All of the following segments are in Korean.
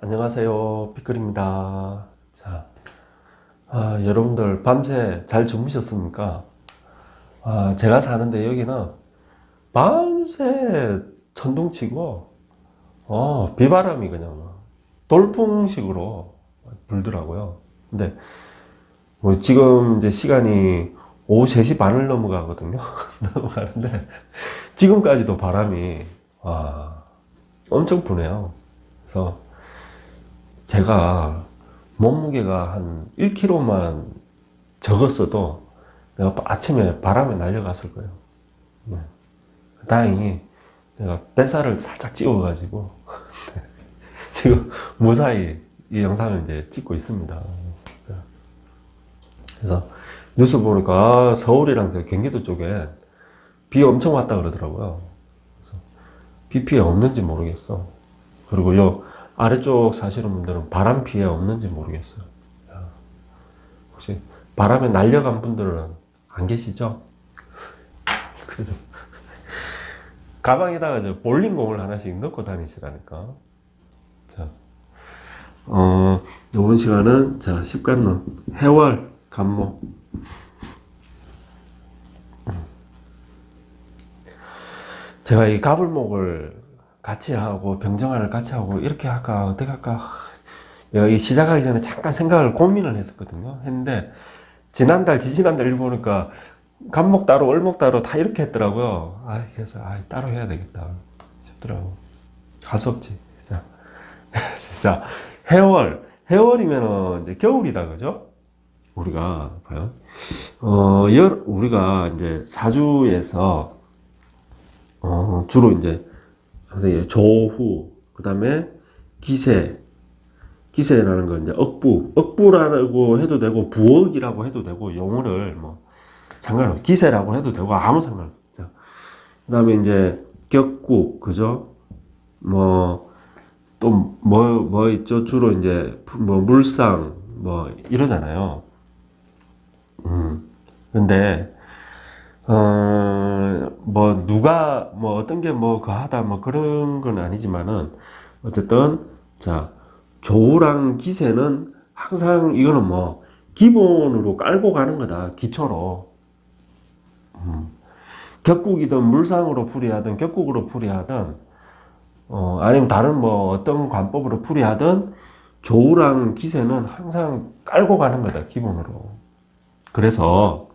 안녕하세요, 피클입니다. 자, 여러분들 밤새 잘 주무셨습니까? 제가 사는데 여기는 밤새 천둥치고, 비바람이 그냥 막 돌풍식으로 불더라고요. 근데 뭐 지금 이제 시간이 오후 3시 반을 넘어가거든요. 넘어가는데 지금까지도 바람이 엄청 부네요. 그래서 제가 몸무게가 한 1kg만 적었어도 내가 아침에 바람에 날려갔을 거예요. 네. 다행히 내가 뱃살을 살짝 찌워가지고 지금 무사히 이 영상을 이제 찍고 있습니다. 그래서 뉴스 보니까 서울이랑 경기도 쪽에 비 엄청 왔다 그러더라고요. 그래서 비 피해 없는지 모르겠어. 그리고 요 아래쪽 사시는 분들은 바람 피해 없는지 모르겠어요. 혹시 바람에 날려간 분들은 안 계시죠? 그래도 가방에다가 저 볼링공을 하나씩 넣고 다니시라니까. 자, 이번 시간은 자, 십간론 해월 간목. 제가 이 가불목을 같이 하고 병정화를 같이 하고 이렇게 할까 어떻게 할까 내가 이 시작하기 전에 잠깐 생각을 고민을 했었거든요. 했는데 지난달 지지난달 일 보니까 간목 따로 월목 따로 다 이렇게 했더라고요. 그래서 따로 해야 되겠다 싶더라고. 할 수 없지. 자, 자 해월이면은 이제 겨울이다 그죠? 우리가 봐요. 우리가 이제 사주에서 주로 이제 선생님 조후, 그 다음에 기세라는 건 이제 억부라고 해도 되고 부억이라고 해도 되고 용어를 뭐 상관없어. 기세라고 해도 되고 아무 상관없죠. 그 다음에 이제 격국, 그죠? 뭐 또 뭐 있죠? 주로 이제 뭐 물상 뭐 이러잖아요. 근데 뭐 누가 뭐 어떤 게 뭐 거하다 뭐 그런 건 아니지만은 어쨌든 자 조우랑 기세는 항상 이거는 뭐 기본으로 깔고 가는 거다. 기초로 격국이든 물상으로 풀이하든 격국으로 풀이하든 아니면 다른 뭐 어떤 관법으로 풀이하든 조우랑 기세는 항상 깔고 가는 거다. 기본으로. 그래서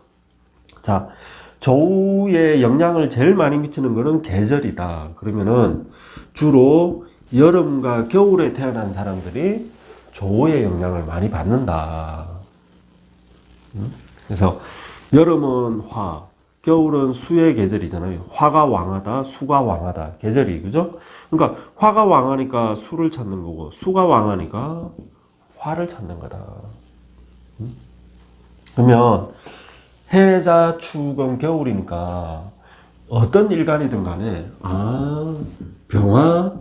자 조우에 영향을 제일 많이 미치는 것은 계절이다. 그러면은 주로 여름과 겨울에 태어난 사람들이 조우의 영향을 많이 받는다. 그래서 여름은 화, 겨울은 수의 계절이잖아요. 화가 왕하다, 수가 왕하다. 계절이, 그죠? 그러니까 화가 왕하니까 수를 찾는 거고, 수가 왕하니까 화를 찾는 거다. 그러면 해자 축은 겨울이니까 어떤 일간이든 간에 병화,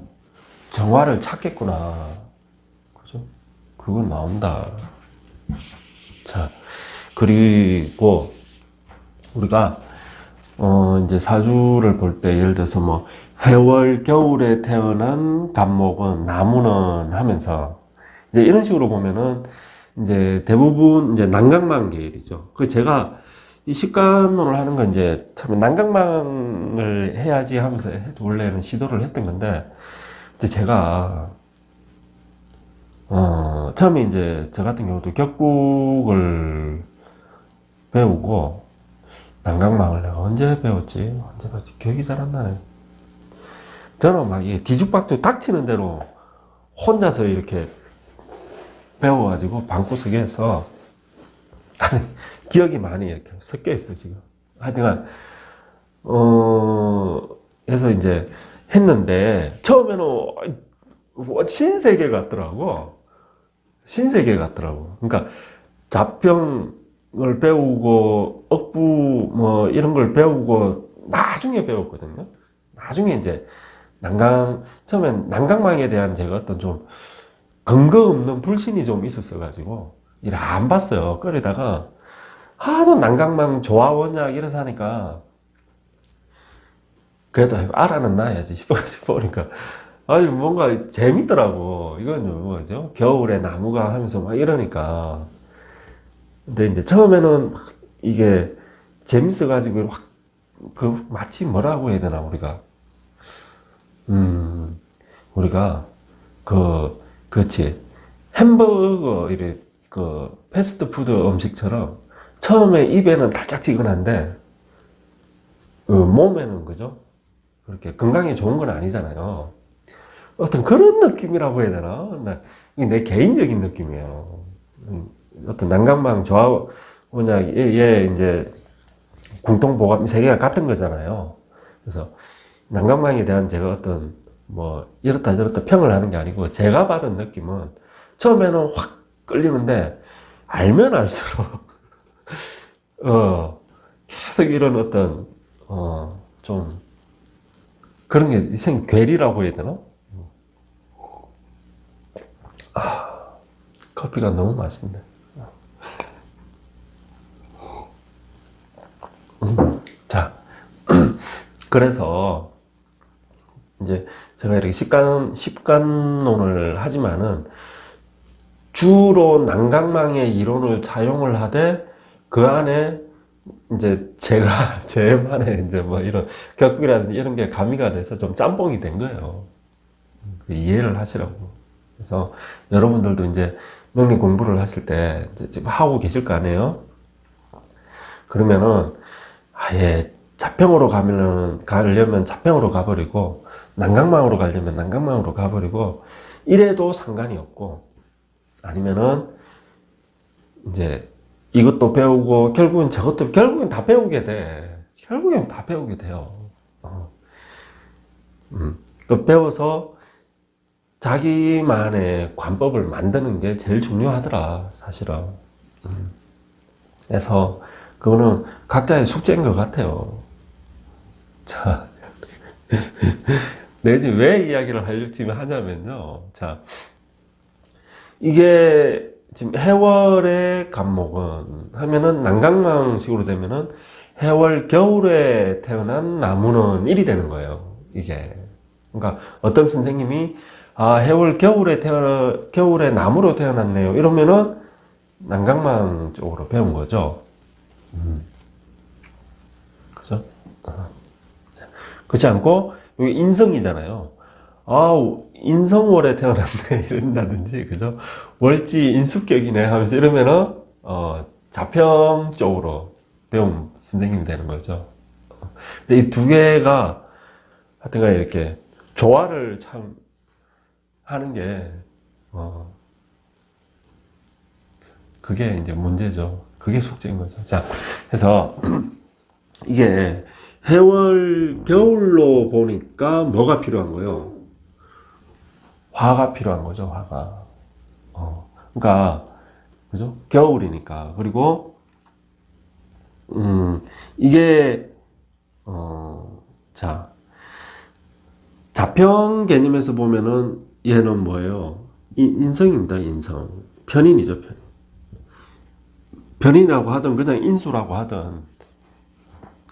정화를 찾겠구나. 그죠? 그건 나온다. 자, 그리고 우리가 이제 사주를 볼 때 예를 들어서 뭐 해월 겨울에 태어난 간목은 나무는 하면서 이제 이런 식으로 보면은 이제 대부분 이제 난강망 계열이죠. 그 제가 이 식간론을 하는 건 이제 참 난강망을 해야지 하면서 원래는 시도를 했던 건데 이제 제가 처음에 이제 저 같은 경우도 격국을 배우고 난강망을 내가 언제 배웠지? 기억이 잘 안 나네. 저는 막 뒤죽박죽 닥치는 대로 혼자서 이렇게 배워가지고 방구석에 해서 기억이 많이 이렇게 섞여 있어 지금. 하여튼 해서 이제 했는데 처음에는 신세계 같더라고. 신세계 같더라고. 그러니까 잡평을 배우고 억부 뭐 이런 걸 배우고 나중에 배웠거든요. 나중에 이제 처음엔 난강망에 대한 제가 어떤 좀 근거 없는 불신이 좀 있었어 가지고 이래 안 봤어요. 그러다가 하도 난강망 조화원약 이래서 하니까 그래도 알아는 놔야지 싶어가지고 보니까 아니, 뭔가 재밌더라고. 이건 뭐죠? 겨울에 나무가 하면서 막 이러니까. 근데 이제 처음에는 막 이게 재밌어가지고 확, 마치 뭐라고 해야 되나, 음, 우리가, 그렇지. 햄버거, 이래, 패스트푸드 음식처럼 처음에 입에는 달짝지근한데, 몸에는, 그죠? 그렇게 건강에 좋은 건 아니잖아요. 어떤 그런 느낌이라고 해야 되나? 이게 내 개인적인 느낌이에요. 어떤 난강망 뭐냐, 얘 이제 공통보감 세계가 같은 거잖아요. 그래서 난강망에 대한 제가 어떤 뭐 이렇다 저렇다 평을 하는 게 아니고 제가 받은 느낌은 처음에는 확 끌리는데 알면 알수록 계속 이런 어떤 좀 그런 게 괴리라고 해야 되나? 커피가 너무 맛있네. 자, 그래서 이제 제가 이렇게 식간론을 하지만은 주로 난강망의 이론을 차용을 하되 그 안에 이제 제가 제만의 이제 뭐 이런 격이라든지 이런 게 가미가 돼서 좀 짬뽕이 된 거예요. 이해를 하시라고. 그래서 여러분들도 이제 명리 공부를 하실 때 지금 하고 계실 거 아니에요? 그러면은 아예 자평으로 가려면 자평으로 가버리고 난강망으로 가려면 난강망으로 가버리고 이래도 상관이 없고 아니면은 이제 이것도 배우고 결국은 저것도 결국엔 다 배우게 돼. 결국엔 다 배우게 돼요. 그 배워서 자기만의 관법을 만드는 게 제일 중요하더라, 사실은. 그래서 그거는 각자의 숙제인 것 같아요. 자, 내가 지금 왜 이야기를 하려고 지금 하냐면요. 자, 이게 지금 해월의 간목은 하면은 난강망식으로 되면은 해월 겨울에 태어난 나무는 1이 되는 거예요. 이게. 그러니까 어떤 선생님이 해월 겨울에 나무로 태어났네요. 이러면은 난강망 쪽으로 배운 거죠. 그죠? 그렇지 않고 여기 인성이잖아요. 인성월에 태어났네 이런다든지 그죠? 월지 인수격이네 하면서 이러면은 자평 쪽으로 배운 선생님이 되는 거죠. 근데 이 두 개가 하여튼간 이렇게 조화를 참 하는 게 그게 이제 문제죠. 그게 숙제인 거죠. 자, 그래서 이게 해월 겨울로 보니까 뭐가 필요한 거예요? 화가 필요한 거죠, 화가. 그러니까, 그죠? 겨울이니까. 그리고, 이게, 자, 자평 개념에서 보면은 얘는 뭐예요? 인성입니다, 인성. 편인이죠, 편인. 편인이라고 하든, 그냥 인수라고 하든.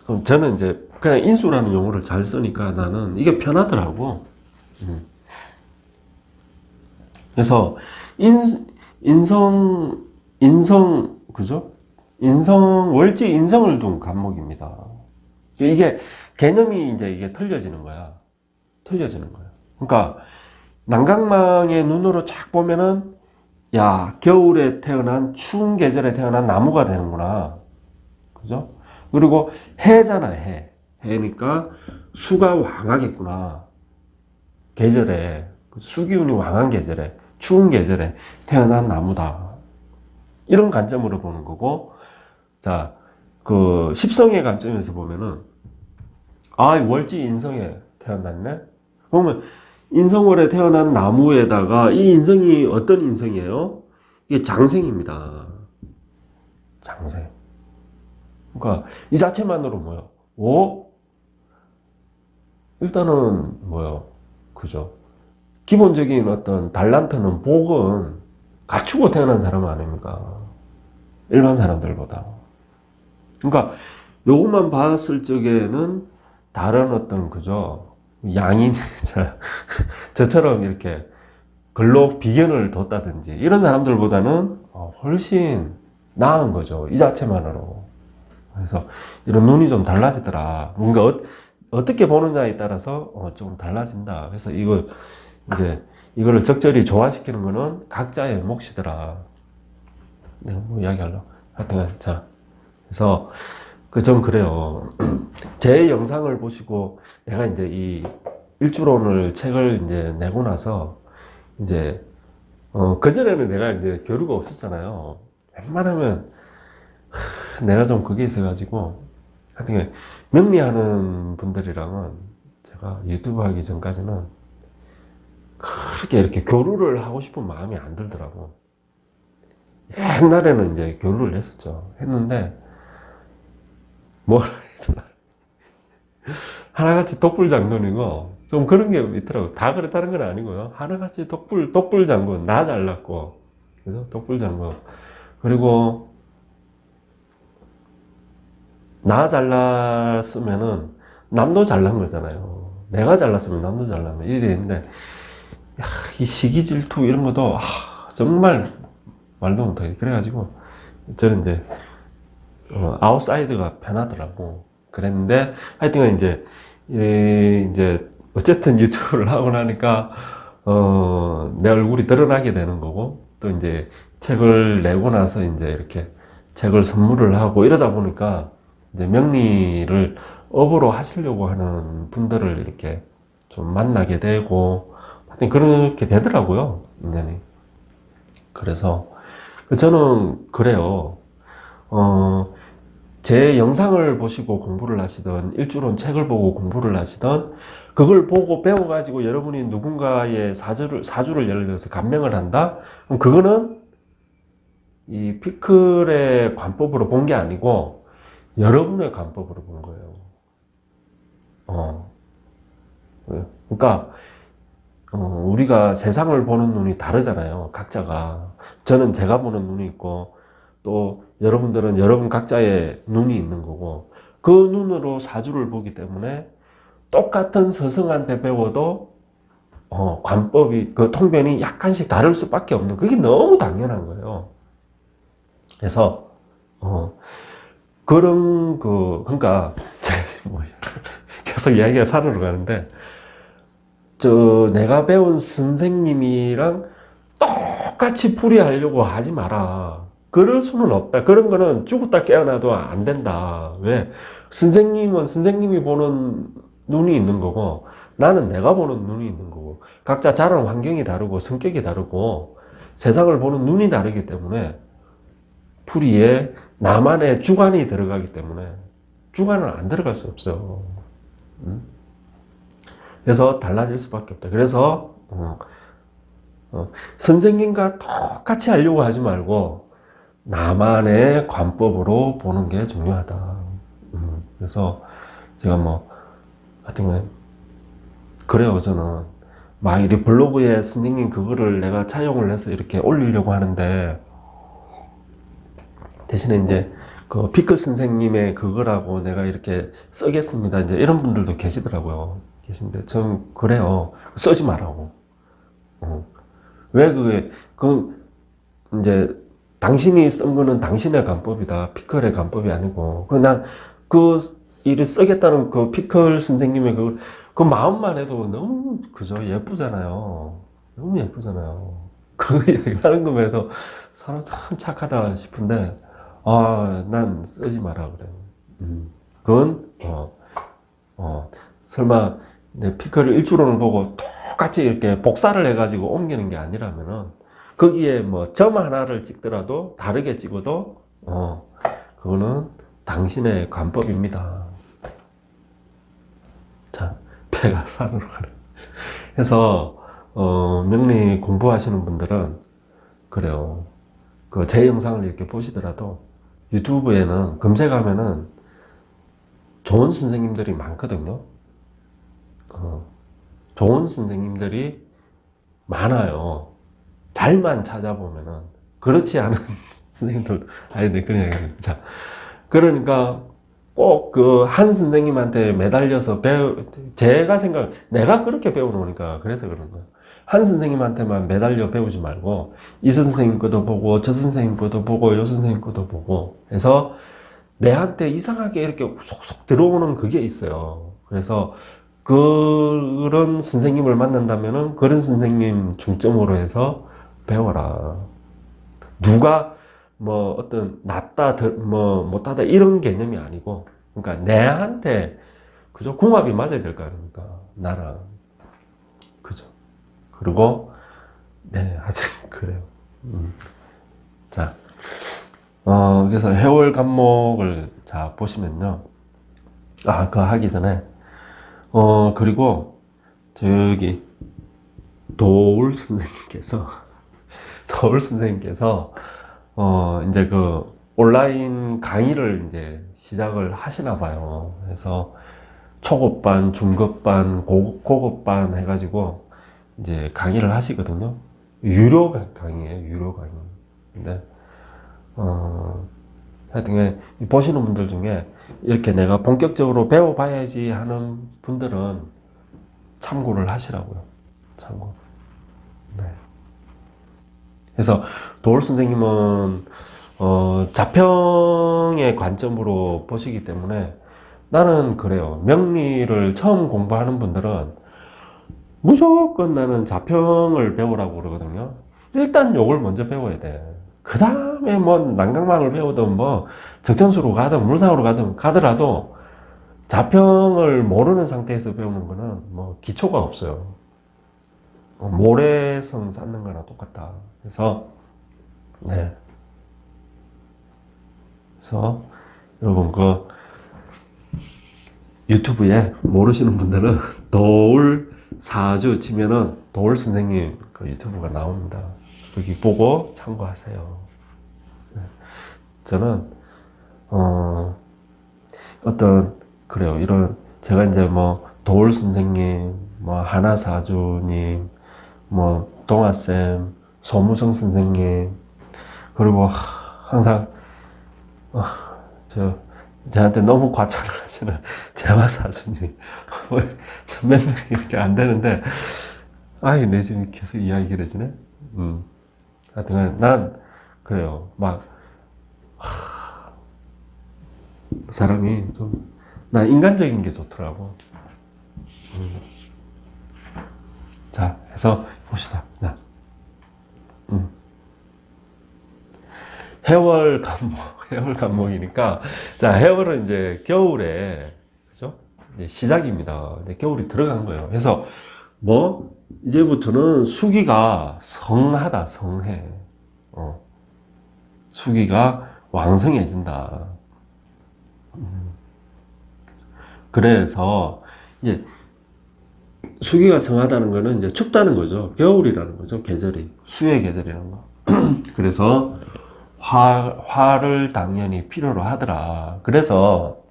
그럼 저는 이제 그냥 인수라는 용어를 잘 쓰니까 나는 이게 편하더라고. 그래서 그죠? 월지 인성을 둔 간목입니다. 이게 개념이 이제 이게 틀려지는 거야. 그러니까 난강망의 눈으로 쫙 보면은 야, 겨울에 태어난 추운 계절에 태어난 나무가 되는구나. 그죠? 그리고 해잖아, 해. 해니까 수가 왕하겠구나. 계절에 수기운이 왕한 계절에 추운 계절에 태어난 나무다. 이런 관점으로 보는 거고, 자, 십성의 관점에서 보면은, 월지 인성에 태어났네? 그러면, 인성월에 태어난 나무에다가, 이 인성이 어떤 인성이에요? 이게 장생입니다. 장생. 그러니까, 이 자체만으로 뭐요? 일단은, 그죠? 기본적인 어떤 달란트는 복은 갖추고 태어난 사람 아닙니까? 일반 사람들보다. 그러니까 요것만 봤을 적에는 다른 어떤 그죠? 양인, 저처럼 이렇게 근로 비견을 뒀다든지 이런 사람들보다는 훨씬 나은 거죠. 이 자체만으로. 그래서 이런 눈이 좀 달라지더라. 뭔가 어떻게 보느냐에 따라서 좀 달라진다. 그래서 이거를 적절히 조화시키는 거는 각자의 몫이더라. 내가 뭐 이야기하려고. 하여튼, 자. 그래서, 전 그래요. 제 영상을 보시고, 내가 이제 이 일주론을 책을 이제 내고 나서, 이제, 그전에는 내가 이제 교류가 없었잖아요. 웬만하면, 내가 좀 그게 있어가지고, 하여튼, 명리하는 분들이랑은 제가 유튜브 하기 전까지는 그렇게 이렇게 교류를 하고 싶은 마음이 안 들더라고. 옛날에는 이제 교류를 했었죠. 했는데, 뭐라 해야 되나. 하나같이 독불장군이고, 좀 그런 게 있더라고. 다 그랬다는 건 아니고요. 하나같이 독불장군. 나 잘났고. 그래서 독불장군. 그리고, 나 잘났으면은, 남도 잘난 거잖아요. 내가 잘났으면 남도 잘나면 이래 있는데, 이 시기 질투 이런 것도, 정말 말도 못하게. 그래가지고, 저는 이제, 아웃사이드가 편하더라고. 그랬는데, 하여튼 이제, 어쨌든 유튜브를 하고 나니까, 내 얼굴이 드러나게 되는 거고, 또 이제 책을 내고 나서 이제 이렇게 책을 선물을 하고 이러다 보니까, 이제 명리를 업으로 하시려고 하는 분들을 이렇게 좀 만나게 되고, 하여튼 그렇게 되더라고요, 인연이. 그래서, 저는 그래요. 제 영상을 보시고 공부를 하시던, 일주론 책을 보고 공부를 하시던, 그걸 보고 배워가지고 여러분이 누군가의 사주를 예를 들어서 감명을 한다? 그럼 그거는 이 피클의 관법으로 본 게 아니고, 여러분의 관법으로 본 거예요. 그러니까, 우리가 세상을 보는 눈이 다르잖아요. 각자가. 저는 제가 보는 눈이 있고, 또 여러분들은 여러분 각자의 눈이 있는 거고, 그 눈으로 사주를 보기 때문에 똑같은 스승한테 배워도 관법이, 그 통변이 약간씩 다를 수밖에 없는, 그게 너무 당연한 거예요. 그래서 그러니까 계속 이야기가 산으로 가는데, 내가 배운 선생님이랑 똑같이 풀이하려고 하지 마라. 그럴 수는 없다. 그런 거는 죽었다 깨어나도 안 된다. 왜? 선생님은 선생님이 보는 눈이 있는 거고, 나는 내가 보는 눈이 있는 거고, 각자 자란 환경이 다르고, 성격이 다르고, 세상을 보는 눈이 다르기 때문에, 풀이에 나만의 주관이 들어가기 때문에, 주관은 안 들어갈 수 없어요. 그래서 달라질 수밖에 없다. 그래서, 선생님과 똑같이 하려고 하지 말고, 나만의 관법으로 보는 게 중요하다. 그래서 제가 하여튼 그래요. 저는 막 이 블로그에 선생님 그거를 내가 차용을 해서 이렇게 올리려고 하는데, 대신에 이제 그 피클 선생님의 그거라고 내가 이렇게 쓰겠습니다. 이제 이런 분들도 계시더라고요. 계신데 전 그래요. 쓰지 말라고. 왜 이제 당신이 쓴 거는 당신의 관법이다. 피클의 관법이 아니고. 난 일을 쓰겠다는 그 피클 선생님의 그 마음만 해도 너무, 그죠? 예쁘잖아요. 너무 예쁘잖아요. 그 얘기하는 거면서 사람 참 착하다 싶은데, 난 쓰지 마라 그래요. 그건, 설마, 내 피클을 일주론을 보고 똑같이 이렇게 복사를 해가지고 옮기는 게 아니라면은, 거기에 점 하나를 찍더라도 다르게 찍어도 그거는 당신의 관법입니다. 자, 배가 산으로 가네. 그래서 명리 공부하시는 분들은 그래요. 제 영상을 이렇게 보시더라도 유튜브에는 검색하면은 좋은 선생님들이 많거든요. 좋은 선생님들이 많아요. 잘만 찾아보면은. 그렇지 않은 선생님들도, 네, 그런 얘기예요. 자, 그러니까, 꼭 그 한 선생님한테 매달려서 내가 그렇게 배워놓으니까 그래서 그런 거야. 한 선생님한테만 매달려 배우지 말고, 이 선생님 것도 보고, 저 선생님 것도 보고, 요 선생님 것도 보고, 해서 내한테 이상하게 이렇게 속속 들어오는 그게 있어요. 그래서 그런 선생님을 만난다면은 그런 선생님 중점으로 해서 배워라. 누가 뭐 어떤 낫다, 뭐 못하다 이런 개념이 아니고, 그러니까 내한테 그죠? 궁합이 맞아야 될 거 아닙니까? 나랑. 그죠? 그리고 네, 하여튼 그래요. 자, 그래서 해월 간목을 자 보시면요. 그거 하기 전에 그리고 저기 도울 선생님께서 도울 선생님께서 이제 그 온라인 강의를 이제 시작을 하시나 봐요. 그래서 초급반, 중급반, 고급반 해가지고 이제 강의를 하시거든요. 유료 강의예요, 유료 강의. 근데 하여튼 보시는 분들 중에 이렇게 내가 본격적으로 배워봐야지 하는 분들은 참고를 하시라고요. 참고. 네. 그래서 도울 선생님은 자평의 관점으로 보시기 때문에 나는 그래요. 명리를 처음 공부하는 분들은 무조건 나는 자평을 배우라고 그러거든요. 일단 요걸 먼저 배워야 돼. 그 다음에 뭐 난강망을 배우든 뭐 적천수로 가든 물상으로 가든 가더라도 자평을 모르는 상태에서 배우는 거는 뭐 기초가 없어요. 모래성 쌓는 거나 똑같다. 그래서 네. 그래서 여러분 그 유튜브에 모르시는 분들은 도울 사주 치면은 도울 선생님 그 유튜브가 나옵니다. 여기 보고 참고하세요. 저는 어떤 그래요. 이런 제가 이제 뭐 도울 선생님, 뭐 하나 사주님, 뭐 동아쌤, 소무성 선생님, 그리고 항상 저한테 너무 과찬을 하시는 재화 사주님 몇 명이 이렇게 안 되는데 아이 내 지금 계속 이야기를 해주네. 하여튼 난 그래요. 막 사람이 좀 난 인간적인 게 좋더라고. 자, 해서 봅시다. 자, 해월 간목, 해월 간목이니까 자, 해월은 이제 겨울에 그죠? 이제 시작입니다. 이제 겨울이 들어간 거예요. 그래서 뭐 이제부터는 수기가 성하다, 성해. 수기가 왕성해진다. 그래서 이제 수기가 성하다는 거는 이제 춥다는 거죠. 겨울이라는 거죠. 계절이. 수의 계절이라는 거. 그래서 화를 당연히 필요로 하더라. 그래서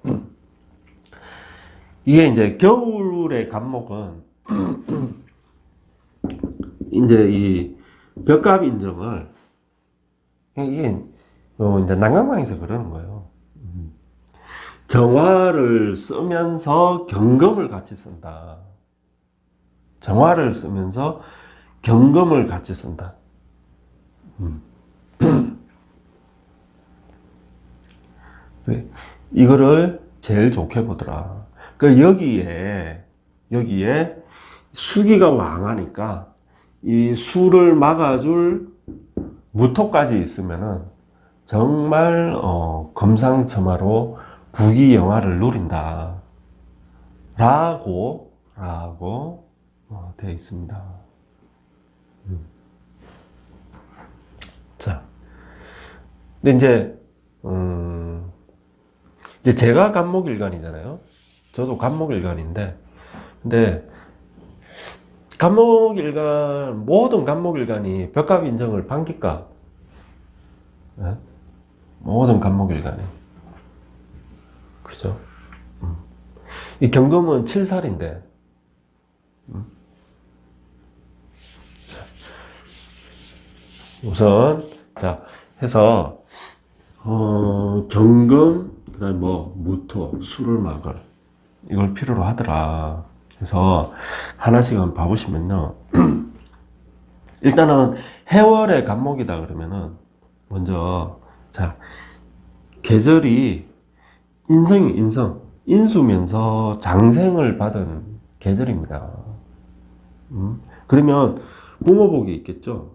이게 이제 겨울의 간목은 이제 이 벽갑 인정을 이게 이제 난강망에서 그러는 거예요. 정화를 쓰면서 경금을 같이 쓴다. 정화를 쓰면서 경금을 같이 쓴다. 이거를 제일 좋게 보더라. 그 여기에 수기가 왕하니까 이 수를 막아줄 무토까지 있으면은 정말 금상첨화로 부귀영화를 누린다. 라고 되어 있습니다. 자, 근데 이제 제가 간목일간이잖아요. 저도 간목일간인데, 근데 간목일간 모든 간목일간이 벽갑 인정을 반길까? 네? 모든 간목일간이 그죠? 이 경금은 7살인데 우선 자 해서 경금 그 다음에 뭐, 무토, 수를막을, 이걸 필요로 하더라. 그래서 하나씩 한번 봐보시면요. 일단은 해월의 간목이다 그러면은, 먼저, 자, 계절이 인수면서 장생을 받은 계절입니다. 그러면 부모복이 있겠죠?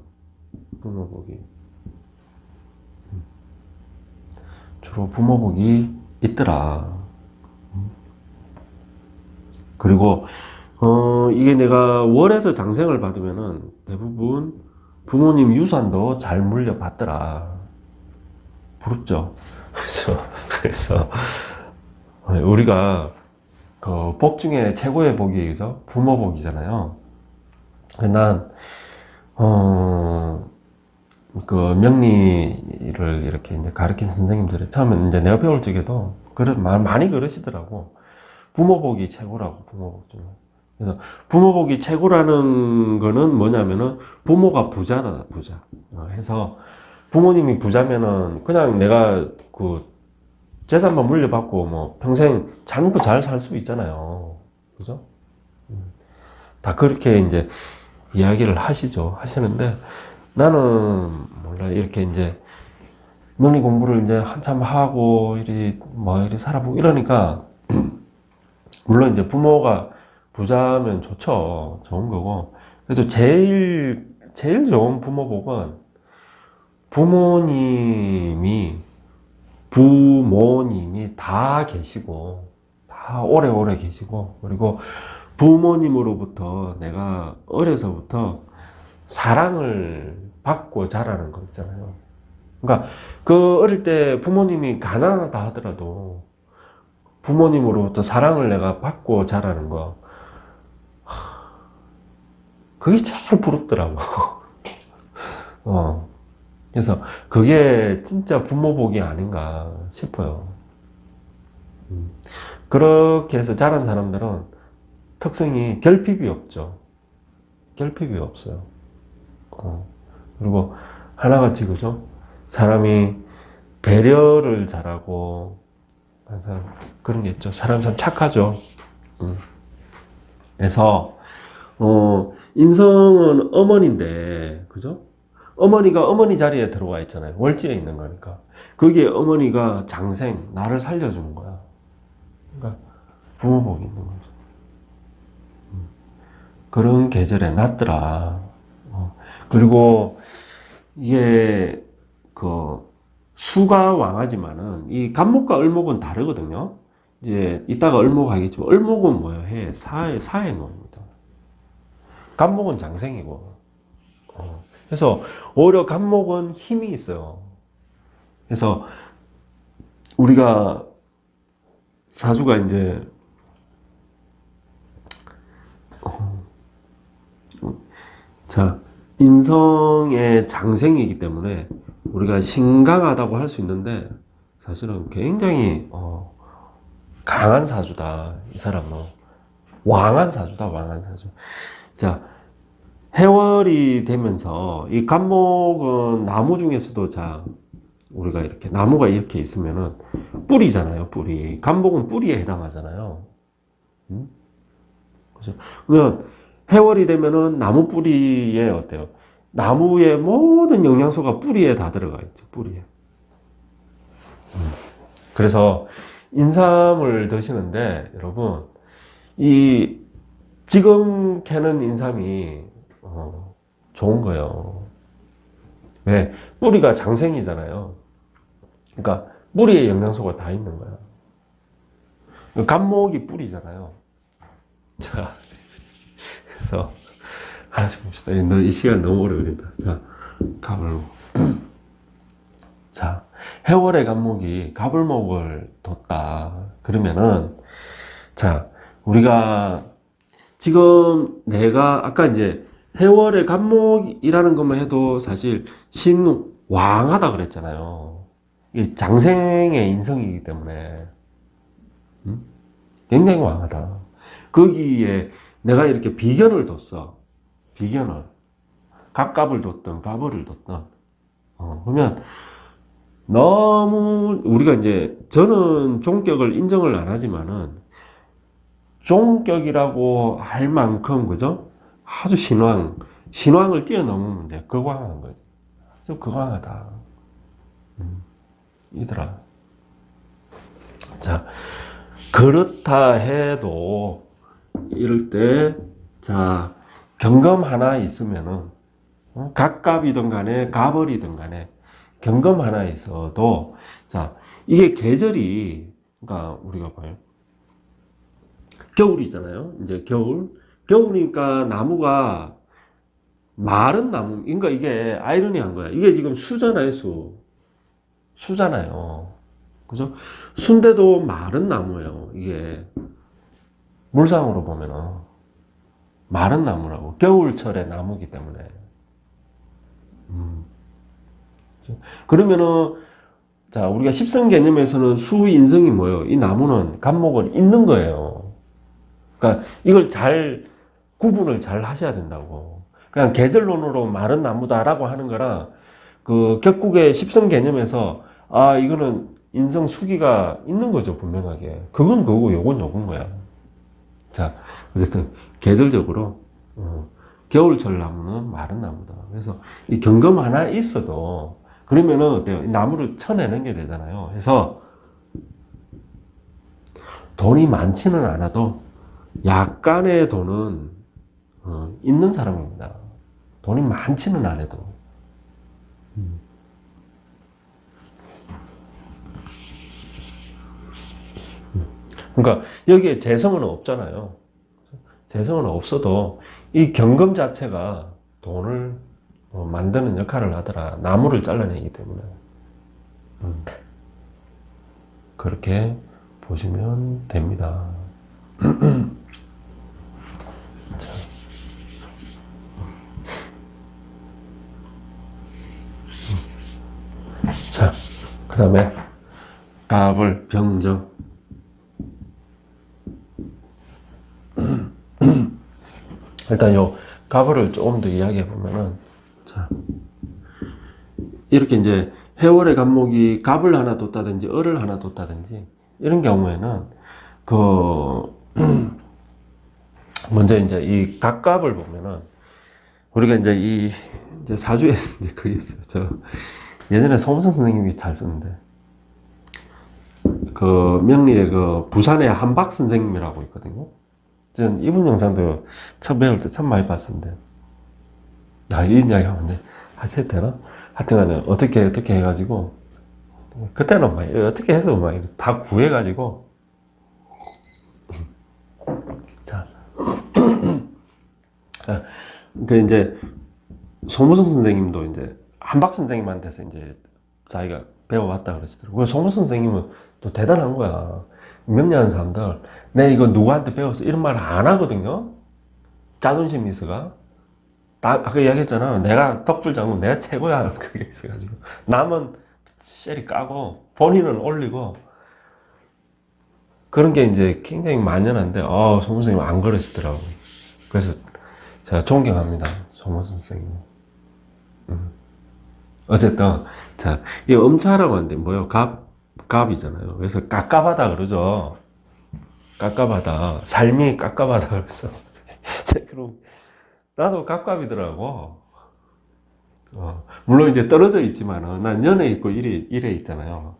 부모복이. 주로 부모복이 있더라. 그리고, 이게 내가 월에서 장생을 받으면은 대부분 부모님 유산도 잘 물려받더라. 부럽죠? 그래서, 우리가 그 복 중에 최고의 복이 그죠? 부모복이잖아요. 난, 그 명리를 이렇게 이제 가르친 선생님들이 처음에 이제 내가 배울 적에도 많이 그러시더라고. 부모복이 최고라고, 부모복 중에. 그래서 부모복이 최고라는 거는 뭐냐면은 부모가 부자다, 부자. 해서 부모님이 부자면은 그냥 내가 그 재산만 물려받고 뭐 평생 잘 먹고 잘 살 수 있잖아요. 그죠? 다 그렇게 이제 이야기를 하시는데 나는 몰라 이렇게 이제 명리 공부를 이제 한참 하고 이리 살아보고 이러니까 물론 이제 부모가 부자면 좋죠. 좋은 거고. 그래도 제일 좋은 부모복은 부모님이 다 계시고, 다 오래오래 계시고, 그리고 부모님으로부터 내가 어려서부터 사랑을 받고 자라는 거 있잖아요. 그러니까 그 어릴 때 부모님이 가난하다 하더라도 부모님으로부터 사랑을 내가 받고 자라는 거, 그게 제일 부럽더라고. 그래서 그게 진짜 부모복이 아닌가 싶어요. 그렇게 해서 자란 사람들은 특성이 결핍이 없죠. 결핍이 없어요. 그리고 하나같이 그죠? 사람이 배려를 잘하고 항상 그런 게 있죠. 사람 참 착하죠. 그래서 인성은 어머니인데 그죠? 어머니가 어머니 자리에 들어와 있잖아요. 월지에 있는 거니까. 거기에 어머니가 장생, 나를 살려주는 거야. 그러니까 부모복이 있는 거죠. 그런 계절에 났더라. 그리고 이게 그 수가 왕하지만은 이 간목과 을목은 다르거든요. 이제 이따가 을목 하겠지만 을목은 뭐예요? 해 사의 노입니다. 간목은 장생이고. 그래서 오히려 간목은 힘이 있어요. 그래서 우리가 사주가 이제 자 인성의 장생이기 때문에 우리가 신강하다고 할 수 있는데 사실은 굉장히 강한 사주다. 이 사람은 왕한 사주다. 왕한 사주. 자 해월이 되면서 이 간목은 나무 중에서도 자 우리가 이렇게 나무가 이렇게 있으면은 뿌리잖아요. 뿌리. 간목은 뿌리에 해당하잖아요. 그죠? 그러면 해월이 되면은 나무 뿌리에 어때요? 나무의 모든 영양소가 뿌리에 다 들어가 있죠. 뿌리에. 그래서 인삼을 드시는데 여러분 이 지금 캐는 인삼이 좋은 거예요. 왜? 뿌리가 장생이잖아요. 그러니까 뿌리에 영양소가 다 있는 거야. 간목이 뿌리잖아요. 자, 그래서 하나씩 봅시다. 이 시간 너무 오래 걸린다. 자, 가불목. 자, 해월의 간목이 가불목을 뒀다. 그러면은 자, 우리가 지금 내가 아까 이제 해월의 간목이라는 것만 해도 사실 신왕하다 그랬잖아요. 이게 장생의 인성이기 때문에 굉장히 왕하다. 거기에 내가 이렇게 비견을 뒀어. 비견을. 갑갑을 뒀든 가벌을 뒀든. 그러면 너무 우리가 이제 저는 종격을 인정을 안 하지만은 종격이라고 할 만큼 그죠? 아주 신왕을 뛰어넘으면 돼. 거광한 거지. 아주 거광하다. 이더라. 자, 그렇다 해도 이럴 때, 자, 경금 하나 있으면은, 갑갑이든 간에, 갑을이든 간에, 경금 하나 있어도, 자, 이게 계절이, 그러니까 우리가 봐요. 겨울이잖아요. 이제 겨울. 겨울이니까 나무가 마른 나무, 그러니까 이게 아이러니한 거야. 이게 지금 수잖아요, 수잖아요. 그죠? 순대도 마른 나무예요. 이게 물상으로 보면은 마른 나무라고. 겨울철의 나무기 때문에. 그러면은 자 우리가 십성 개념에서는 수인성이 뭐예요? 이 나무는 갑목은 있는 거예요. 그러니까 이걸 잘 구분을 잘 하셔야 된다고. 그냥 계절론으로 마른 나무다라고 하는 거랑 그 격국의 십성 개념에서 아 이거는 인성 수기가 있는 거죠 분명하게. 그건 그거고 요건 요건 거야. 자 어쨌든 계절적으로 겨울철 나무는 마른 나무다. 그래서 이 경금 하나 있어도 그러면은 나무를 쳐내는 게 되잖아요. 그래서 돈이 많지는 않아도 약간의 돈은 있는 사람입니다. 돈이 많지는 않아도. 그러니까 여기에 재성은 없잖아요. 재성은 없어도 이 경금 자체가 돈을 만드는 역할을 하더라. 나무를 잘라내기 때문에. 그렇게 보시면 됩니다. 자, 그 다음에 갑을 병정. 일단 요 갑을 조금 더 이야기해 보면은 자 이렇게 이제 해월의 갑목이 갑을 하나 뒀다든지 을을 하나 뒀다든지 이런 경우에는 그 먼저 이제 이 갑갑을 보면은 우리가 이제 이 이제 사주에서 이제 그게 있어요. 저 예전에 송무선 선생님이 잘 썼는데 그 명리의 그 부산의 한박 선생님이라고 있거든요. 전 이분 영상도 처음 배울 때 참 많이 봤었는데 이 이야기 하면 해도 되나? 하여튼간에 어떻게 해가지고 그때는 막 어떻게 해서 막 다 구해가지고 자, 그 이제 송무성 선생님도 이제 한박 선생님한테서 이제 자기가 배워왔다 그러시더라고요. 송무성 선생님은 또 대단한 거야. 명리하는 사람들 내 이거 누구한테 배웠어 이런 말을 안 하거든요. 자존심이 있어가. 아까 이야기했잖아. 내가 덕불 장군 내가 최고야. 그게 있어가지고 남은 쉐리 까고 본인은 올리고 그런 게 이제 굉장히 만연한데 송무 선생님 안 그러시더라고. 그래서 제가 존경합니다. 송무 선생님. 어쨌든 자 이 엄차라고 하는데 뭐요? 갑이잖아요. 그래서 깝깝하다 그러죠. 깝깝하다. 삶이 깝깝하다 그래서 그럼 나도 갑갑이더라고. 물론 이제 떨어져 있지만은, 난 연애 있고 이래 있잖아요.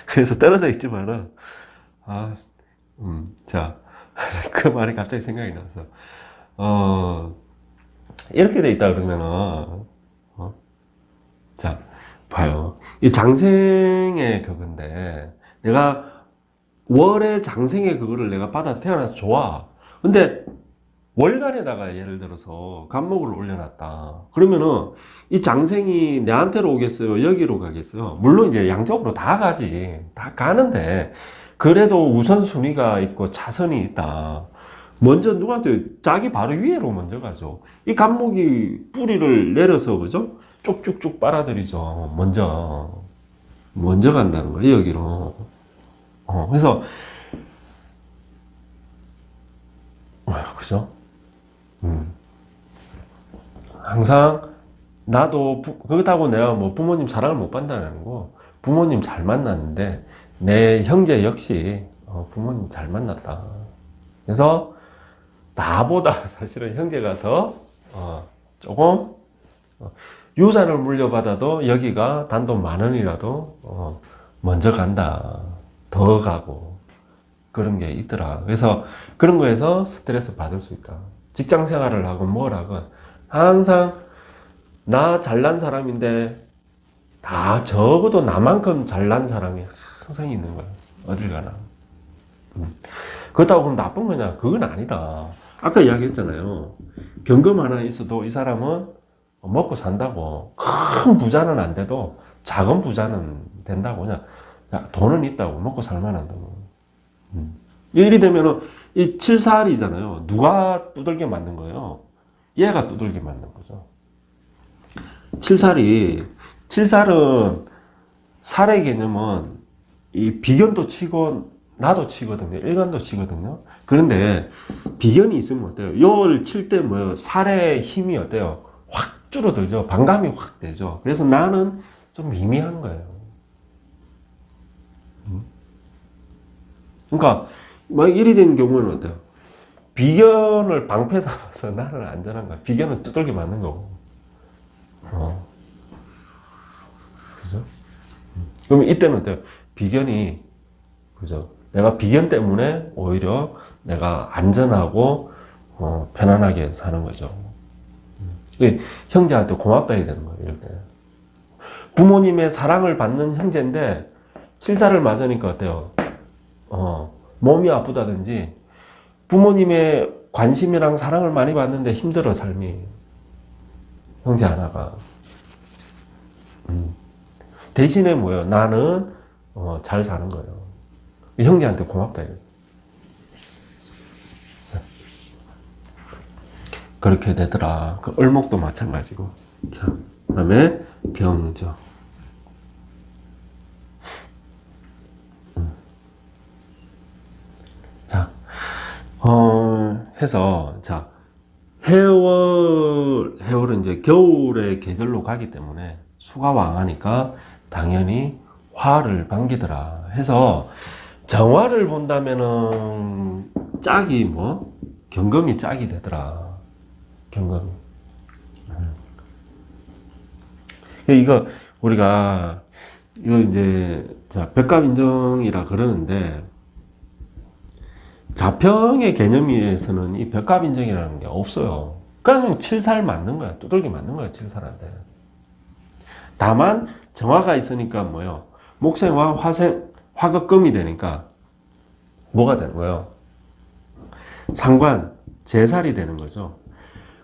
그래서 떨어져 있지만은, 자, 그 말이 갑자기 생각이 나서, 이렇게 돼 있다 그러면은, 자, 봐요. 이 장생의 그건데, 내가 월의 장생의 그거를 내가 받아서 태어나서 좋아. 근데 월간에다가 예를 들어서 간목을 올려놨다. 그러면은 이 장생이 내한테로 오겠어요? 여기로 가겠어요? 물론 이제 양쪽으로 다 가지. 다 가는데 그래도 우선순위가 있고 차선이 있다. 먼저 누구한테 자기 바로 위로 먼저 가죠. 이 간목이 뿌리를 내려서 그죠? 쭉쭉쭉 빨아들이죠. 먼저 간다는 거예요, 여기로. 그래서 그죠? 항상 나도 그렇다고 내가 뭐 부모님 사랑을 못 받는다는 거 부모님 잘 만났는데 내 형제 역시 부모님 잘 만났다. 그래서 나보다 사실은 형제가 더 조금 유산을 물려받아도 여기가 단돈 10,000원이라도 먼저 간다. 더 가고 그런 게 있더라. 그래서 그런 거에서 스트레스 받을 수 있다. 직장 생활을 하건 뭘 하건 항상 나 잘난 사람인데 다 적어도 나만큼 잘난 사람이 항상 있는 거야. 어딜 가나. 그렇다고 그럼 나쁜 거냐? 그건 아니다. 아까 이야기했잖아요. 경금 하나 있어도 이 사람은 먹고 산다고. 큰 부자는 안 돼도 작은 부자는 된다고. 그냥 돈은 있다고. 먹고 살만한다고. 이리 되면은 이 7살이잖아요. 누가 두들겨 맞는 거예요? 얘가 두들겨 맞는 거죠. 7살은 살의 개념은 이 비견도 치고 나도 치거든요. 일간도 치거든요. 그런데 비견이 있으면 어때요? 요를 칠 때 뭐예요? 살의 힘이 어때요? 확 줄어들죠. 반감이 확 되죠. 그래서 나는 좀 미미한 거예요. 그러니까 뭐 이리 된 경우는 어때요? 비견을 방패 삼아서 나는 안전한 거야. 비견은 두들겨 맞는 거고. 그죠? 그럼 이때는 어때요? 비견이, 그죠? 내가 비견 때문에 오히려 내가 안전하고, 편안하게 사는 거죠. 형제한테 고맙다 해야 되는 거예요, 이렇게. 부모님의 사랑을 받는 형제인데, 7살을 맞으니까 어때요? 몸이 아프다든지, 부모님의 관심이랑 사랑을 많이 받는데 힘들어, 삶이. 형제 하나가. 대신에 뭐예요? 나는 잘 사는 거예요. 형제한테 고맙다. 그렇게 되더라. 그 을목도 마찬가지고. 자, 그 다음에 병이죠. 자, 해서, 자, 해월은 이제 겨울의 계절로 가기 때문에 수가 왕하니까 당연히 화를 반기더라. 해서 정화를 본다면은 짝이 뭐? 경금이 짝이 되더라. 경금이. 이거 우리가 이거 이제 자 벽갑인정이라 그러는데 자평의 개념에서는 이 벽갑인정이라는 게 없어요. 그냥 7살 맞는 거야. 두들기 맞는 거야. 7살한테. 다만 정화가 있으니까 뭐요? 목생화, 화생, 화극금이 되니까 뭐가 되는 거예요? 상관, 제살이 되는 거죠.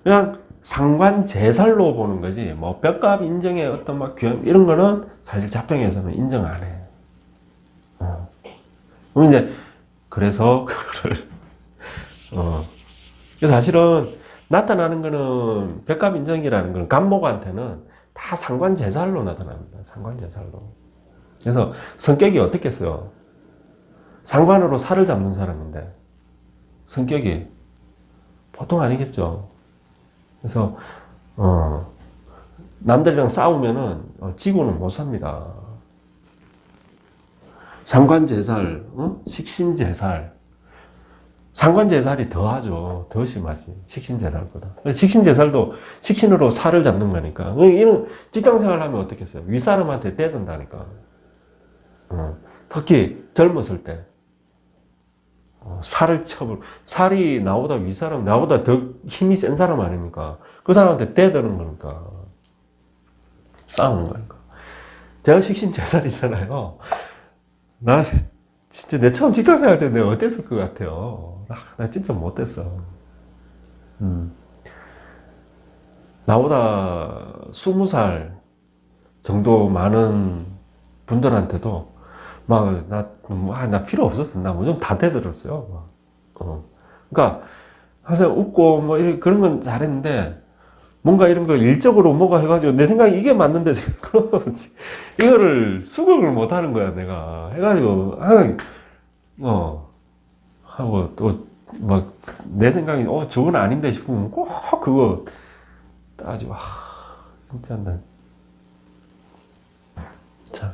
그냥 상관, 제살로 보는 거지. 뭐 벽갑 인정의 어떤 막 귀함 이런 거는 사실 자평에서는 인정 안 해. 그럼 이제 그래서 그거를 그래서 사실은 나타나는 거는 벽갑 인정이라는 건 간목한테는 다 상관제살로 나타납니다. 상관제살로. 그래서 성격이 어떻겠어요? 상관으로 살을 잡는 사람인데 성격이 보통 아니겠죠. 그래서 남들이랑 싸우면은 지고는 못 삽니다. 상관제살, 식신제살. 상관제살이 더 하죠. 더 심하지. 식신제살보다. 식신제살도 식신으로 살을 잡는 거니까. 이런 직장생활 하면 어떻겠어요? 윗사람한테 떼든다니까. 특히 젊었을 때. 살을 쳐볼, 살이 나보다 윗사람, 나보다 더 힘이 센 사람 아닙니까? 그 사람한테 떼드는 거니까. 싸우는 거니까. 제가 식신제살이잖아요. 나 진짜 내 처음 직장생활 때 내가 어땠을 것 같아요. 나 진짜 못됐어. 나보다 20살 정도 많은 분들한테도 나 필요 없었어. 나 뭐 좀 다 대들었어요. 그러니까 항상 웃고 뭐 그런 건 잘했는데 뭔가 이런 거 일적으로 뭐가 해가지고 내 생각에 이게 맞는데 이거를 수긍을 못 하는 거야 내가 해가지고 항상 하고 또 막 내 생각이 저건 아닌데 싶으면 꼭 그거 따지고 진짜 난 참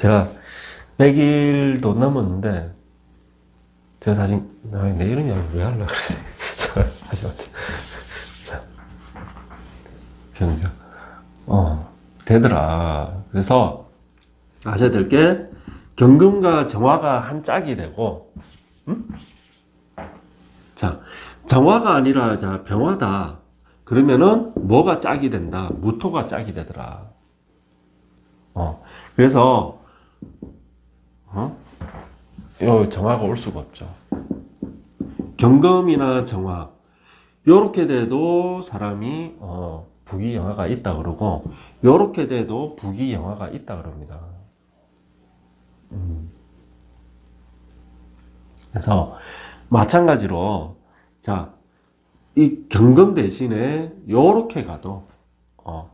제가 100일도 넘었는데, 제가 사실, 내 이런 이야기 왜 하려고 그러지? 다시 맞죠. 병정. 되더라. 그래서 아셔야 될 게, 경금과 정화가 한 짝이 되고, 자, 정화가 아니라, 자, 병화다. 그러면은, 뭐가 짝이 된다? 무토가 짝이 되더라. 그래서, 요 정화가 올 수가 없죠. 경금이나 정화, 요렇게 돼도 사람이, 부귀영화가 있다 그러고, 요렇게 돼도 부귀영화가 있다 그럽니다. 그래서, 마찬가지로, 자, 이 경금 대신에 요렇게 가도,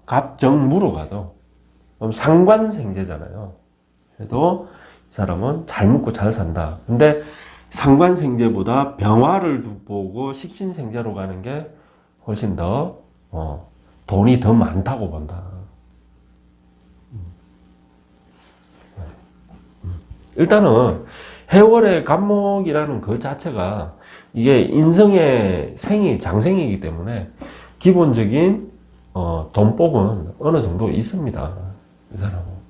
갑정무로 가도, 그럼 상관생제잖아요. 그래도 이 사람은 잘 먹고 잘 산다. 근데 상관생제보다 병화를 보고 식신생제로 가는 게 훨씬 더, 돈이 더 많다고 본다. 일단은 해월의 갑목이라는 그 자체가 이게 인성의 생이 장생이기 때문에 기본적인 돈복은 어느 정도 있습니다. 이 사람은.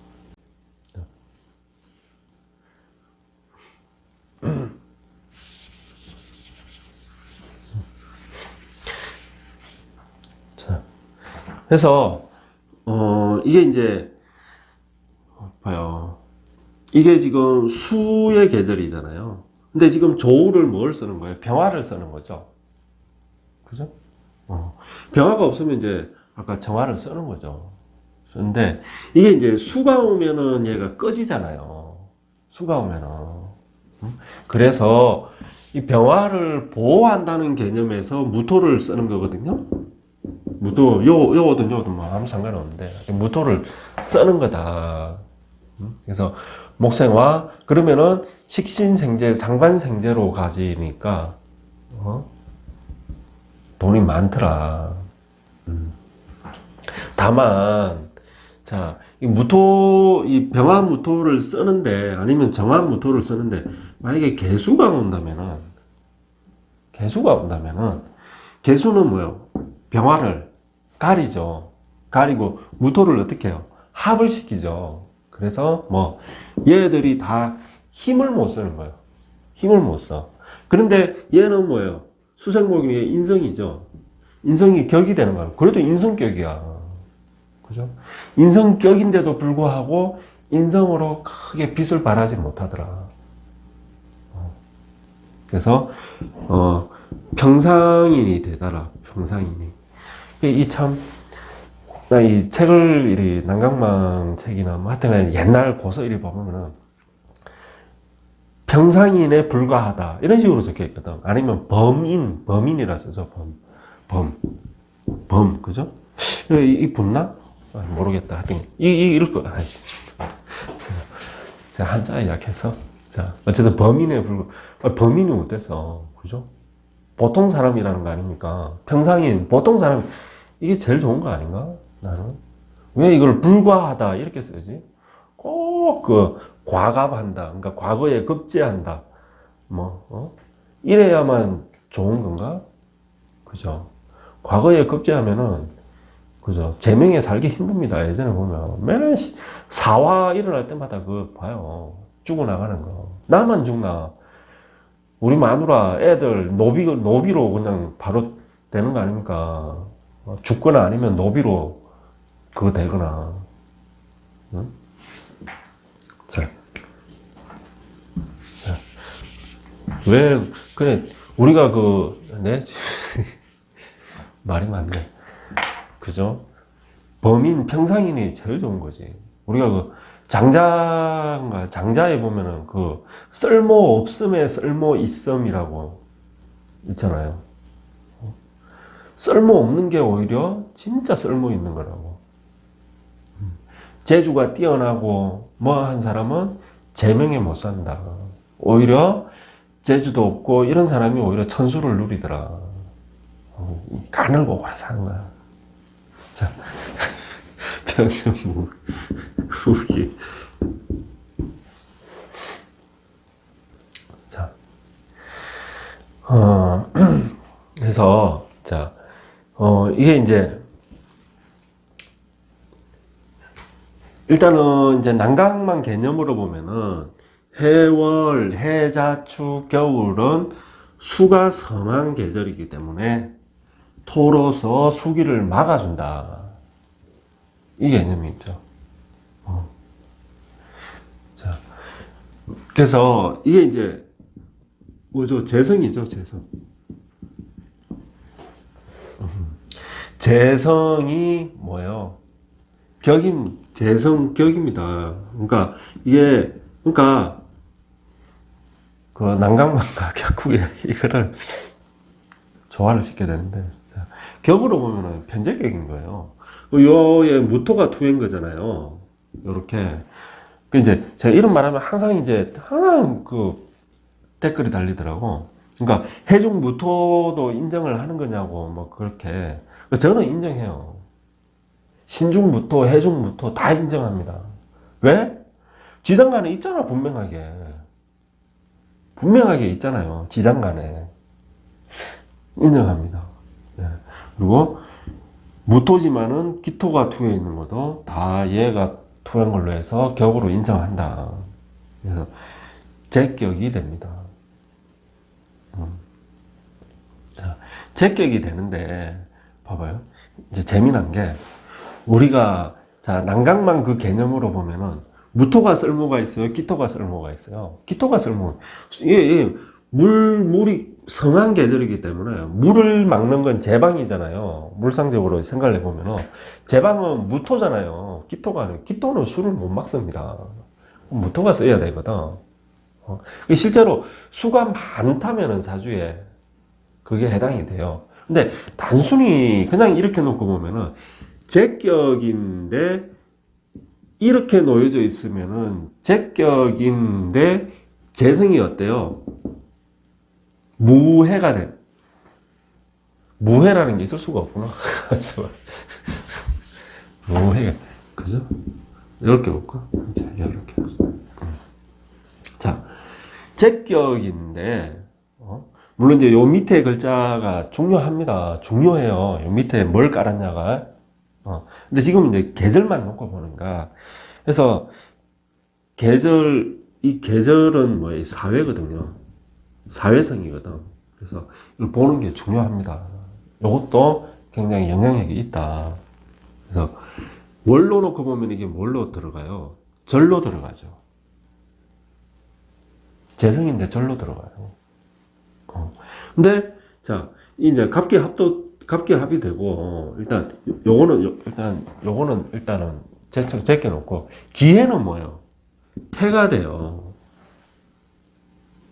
자, 그래서 이게 이제 봐요. 이게 지금 수의 계절이잖아요. 근데 지금 조우를 뭘 쓰는 거예요? 병화를 쓰는 거죠. 그죠? 병화가 없으면 이제 아까 정화를 쓰는 거죠. 근데 이게 이제 수가 오면은 얘가 꺼지잖아요. 수가 오면은. 그래서 이 병화를 보호한다는 개념에서 무토를 쓰는 거거든요. 무토, 요거든 뭐 아무 상관없는데 무토를 쓰는 거다. 그래서 목생화 그러면은 식신생제, 상관생제로 가지니까 돈이 많더라. 다만 자, 이 무토, 이 병화 무토를 쓰는데 아니면 정화 무토를 쓰는데 만약에 개수가 온다면은 개수는 뭐요? 병화를 가리죠. 가리고 무토를 어떻게 해요? 합을 시키죠. 그래서 뭐 얘들이 다 힘을 못 쓰는 거예요. 힘을 못 써. 그런데 얘는 뭐예요? 수생목이 인성이죠. 인성이 격이 되는 거예요. 그래도 인성격이야. 그죠? 인성격인데도 불구하고 인성으로 크게 빛을 발하지 못하더라. 그래서 평상인이 되더라. 평상인이. 이 참, 나 이 책을 이리 난강망 책이나 뭐 하여튼 옛날 고서 이리 보면은 평상인에 불과하다 이런 식으로 적혀 있거든. 아니면 범인이라 써서 범 그죠? 이 붙나? 모르겠다. 하여튼 이럴 거. 제가 한자에 약해서 자 어쨌든 범인에 불과. 범인이 어땠어? 그죠? 보통 사람이라는 거 아닙니까? 평상인 보통 사람 이게 제일 좋은 거 아닌가? 나는 왜 이걸 불과하다 이렇게 쓰지? 꼭 그 과갑한다. 그러니까 과거에 급제한다. 뭐 이래야만 좋은 건가? 그죠? 과거에 급제하면은 그죠? 제명에 살기 힘듭니다. 예전에 보면 맨 사화 일어날 때마다 그 봐요. 죽어나가는 거. 나만 죽나? 우리 마누라 애들 노비로 그냥 바로 되는 거 아닙니까? 죽거나 아니면 노비로 그거 되거나. 응? 자, 왜 그래 우리가 말이 많네. 그죠? 범인 평상인이 제일 좋은 거지. 우리가 그 장자에 보면은 그 쓸모 없음에 쓸모 있음이라고 있잖아요. 쓸모 없는 게 오히려 진짜 쓸모 있는 거라고. 재주가 뛰어나고 뭐 한 사람은 제명에 못 산다. 오히려 재주도 없고 이런 사람이 오히려 천수를 누리더라. 가늘고 오래 사는 거야. 자, 평생 우기. 어, 그래서, 자, 이게 이제, 일단은 이제 난강만 개념으로 보면은, 해월, 해자, 추, 겨울은 수가 성한 계절이기 때문에, 토로서 수기를 막아준다. 이 개념이 있죠. 자, 그래서 이게 이제 뭐죠? 재성이죠, 재성. 재성이 뭐예요? 재성 격입니다. 그러니까 이게 그러니까 그 난강만과 격국에 이거를 조화를 시켜야 되는데 자, 격으로 보면은 편제격인 거예요. 요의 무토가 투인 거잖아요. 요렇게. 그 이제 제가 이런 말하면 항상 그 댓글이 달리더라고. 그러니까 해중 무토도 인정을 하는 거냐고 뭐 그렇게. 저는 인정해요. 신중 무토, 해중 무토 다 인정합니다. 왜? 지장간에 있잖아, 분명하게. 분명하게 있잖아요, 지장간에. 인정합니다. 네. 그리고 무토지만은 기토가 투여 있는 것도 다 얘가 투여한 걸로 해서 격으로 인정한다. 그래서 제격이 됩니다. 자, 제격이 되는데 봐봐요. 이제 재미난 게 우리가 자 난강만 그 개념으로 보면은 무토가 쓸모가 있어요, 기토가 쓸모가 있어요. 기토가 쓸모. 물이 성한 계절이기 때문에 물을 막는 건 제방이잖아요. 물상적으로 생각을 해보면은 제방은 무토잖아요. 기토는 술을 못 막습니다. 무토가 써야 되거든. 실제로 수가 많다면은 사주에 그게 해당이 돼요. 근데 단순히 그냥 이렇게 놓고 보면은 제격인데 이렇게 놓여져 있으면은 제격인데 재성이 어때요? 무해가 돼. 무해라는 게 있을 수가 없구나. 무해가. 그죠? 이렇게 볼까? 자, 이렇게. 자, 제격인데, 물론 이제 요 밑에 글자가 중요합니다. 중요해요. 요 밑에 뭘 깔았냐가. 근데 지금 이제 계절만 놓고 보는가. 그래서 이 계절은 뭐예요? 사회거든요. 사회성이거든. 그래서 이걸 보는 게 중요합니다. 이것도 굉장히 영향력이 있다. 그래서 월로 놓고 보면 이게 뭘로 들어가요? 절로 들어가죠. 재성인데 절로 들어가요. 근데 자 이제 갑기합이 되고 일단은 제껴놓고 기해는 뭐예요? 태가 돼요.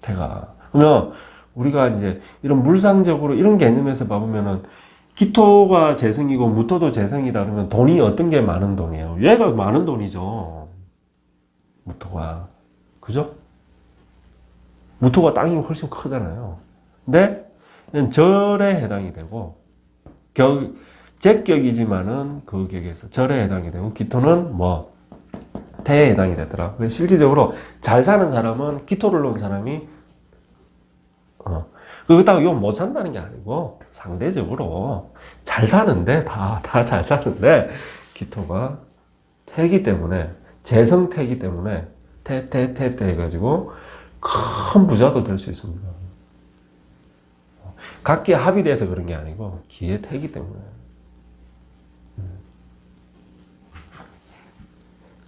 태가. 그러면 우리가 이제 이런 물상적으로 이런 개념에서 봐보면은 기토가 재성이고 무토도 재성이다 그러면 돈이 어떤 게 많은 돈이에요? 얘가 많은 돈이죠. 무토가. 그죠? 무토가 땅이 훨씬 크잖아요. 근데 절에 해당이 되고 제격이지만은 그 격에서 절에 해당이 되고 기토는 뭐 태에 해당이 되더라. 그래서 실질적으로 잘 사는 사람은 기토를 놓은 사람이 그렇다고 이거 못 산다는 게 아니고 상대적으로 잘 사는데 다 잘 사는데 기토가 태기 때문에 재성태기 때문에 태 해가지고 큰 부자도 될 수 있습니다. 각기 합이 돼서 그런 게 아니고 기의 태기 때문에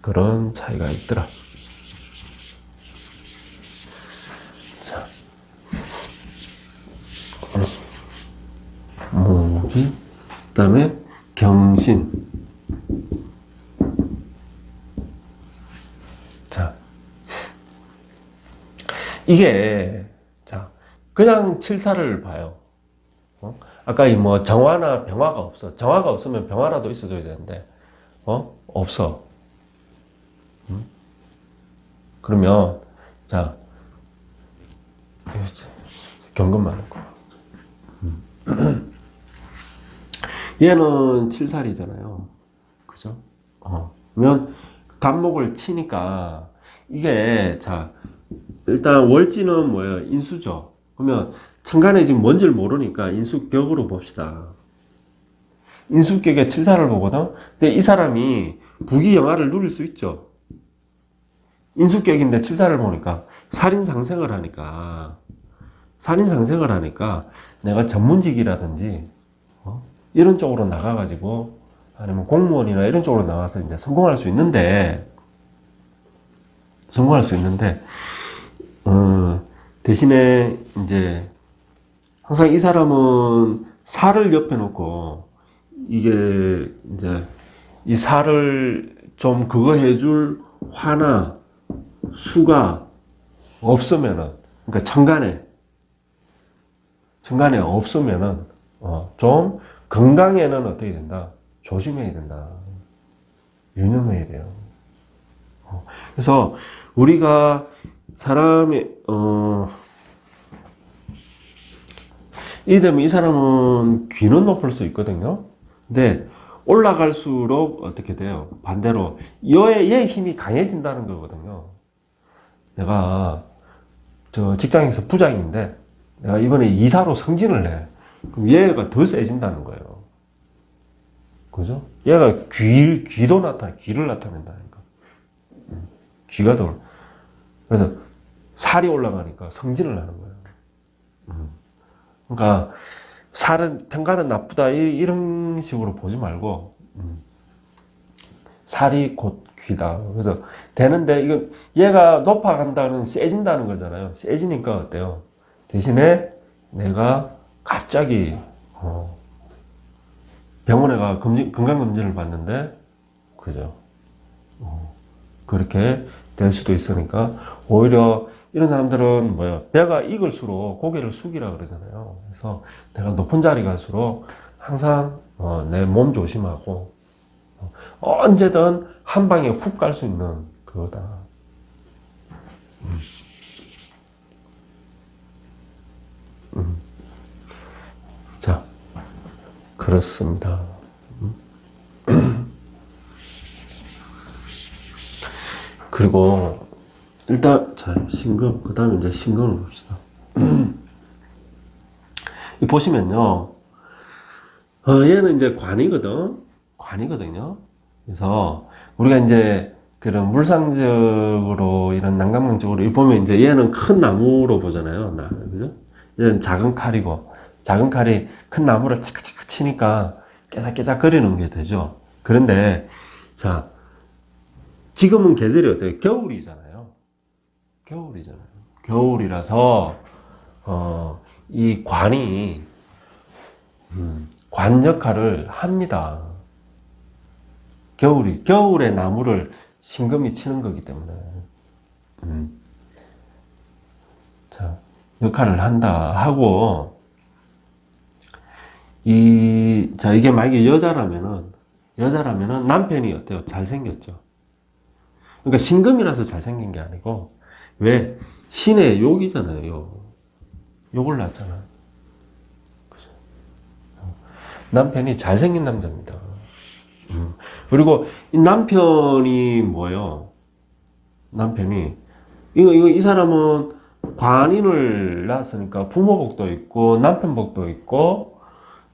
그런 차이가 있더라. 자, 무기, 그다음에 경신. 자, 이게 자 그냥 칠사를 봐요. 아까 이 뭐 정화나 병화가 없어. 정화가 없으면 병화라도 있어줘야 되는데, 없어. 그러면, 자, 경금만 놓고. 얘는 칠살이잖아요. 그죠? 그러면 간목을 치니까, 이게, 자, 일단 월지는 뭐예요? 인수죠. 그러면 천간에 지금 뭔지를 모르니까 인수격으로 봅시다. 인수격에 칠사를 보거든. 근데 이 사람이 부귀영화를 누릴 수 있죠. 인수격인데 칠사를 보니까 살인상생을 하니까 내가 전문직이라든지 이런 쪽으로 나가가지고 아니면 공무원이나 이런 쪽으로 나가서 이제 성공할 수 있는데 대신에 이제 항상 이 사람은 살을 옆에 놓고 이게 이제 이 살을 좀 그거 해줄 화나 수가 없으면은, 그러니까 천간에 없으면은 좀 건강에는 어떻게 된다? 조심해야 된다. 유념해야 돼요. 그래서 우리가 사람이 이 사람은 귀는 높을 수 있거든요. 근데 올라갈수록 어떻게 돼요? 반대로 얘의 힘이 강해진다는 거거든요. 내가 저 직장에서 부장인데 내가 이번에 이사로 승진을 해. 그럼 얘가 더 세진다는 거예요. 그죠? 얘가 귀를 나타낸다니까. 귀가 더. 그래서 살이 올라가니까 승진을 하는 거예요. 그러니까 편간은 나쁘다 이런 식으로 보지 말고 살이 곧 귀다. 그래서 되는데 이건 얘가 높아간다는 세진다는 거잖아요. 세지니까 어때요? 대신에 내가 갑자기 병원에 가 건강검진을 받는데 그죠? 그렇게 될 수도 있으니까 오히려 이런 사람들은 배가 익을수록 고개를 숙이라 그러잖아요. 그래서 내가 높은 자리 갈수록 항상 내 몸 조심하고 언제든 한 방에 훅 갈 수 있는 그거다. 자, 그렇습니다. 그리고 일단 자 신금, 그 다음에 이제 신금을 봅시다. 이 보시면요, 얘는 이제 관이거든요. 그래서 우리가 이제 그런 물상적으로 이런 난감망적으로 이 보면 이제 얘는 큰 나무로 보잖아요. 그죠? 얘는 작은 칼이고, 작은 칼이 큰 나무를 차크차크 치니까 깨작깨작 거리는 게 되죠. 그런데 자, 지금은 계절이 어때요? 겨울이라서 이 관이 관 역할을 합니다. 겨울에 나무를 신금이 치는 거기 때문에 자, 역할을 한다 하고, 이게 만약에 여자라면은 남편이 어때요? 잘생겼죠. 그러니까 신금이라서 잘생긴 게 아니고, 왜? 신의 욕이잖아요, 욕을 낳잖아요. 남편이 잘생긴 남자입니다. 그리고 이 남편이 뭐예요? 이 사람은 관인을 낳았으니까 부모복도 있고 남편복도 있고,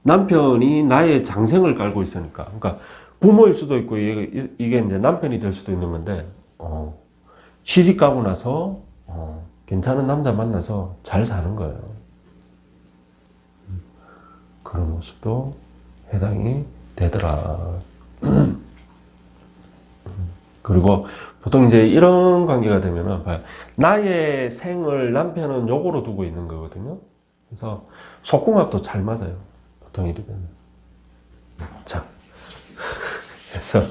남편이 나의 장생을 깔고 있으니까, 그러니까 부모일 수도 있고 이게 이제 남편이 될 수도 있는 건데, 시집 가고 나서 괜찮은 남자 만나서 잘 사는 거예요. 그런 모습도 해당이 되더라. 그리고 보통 이제 이런 관계가 되면은 나의 생을 남편은 요거로 두고 있는 거거든요. 그래서 속궁합도 잘 맞아요. 보통 이렇게 되면. 자, 그래서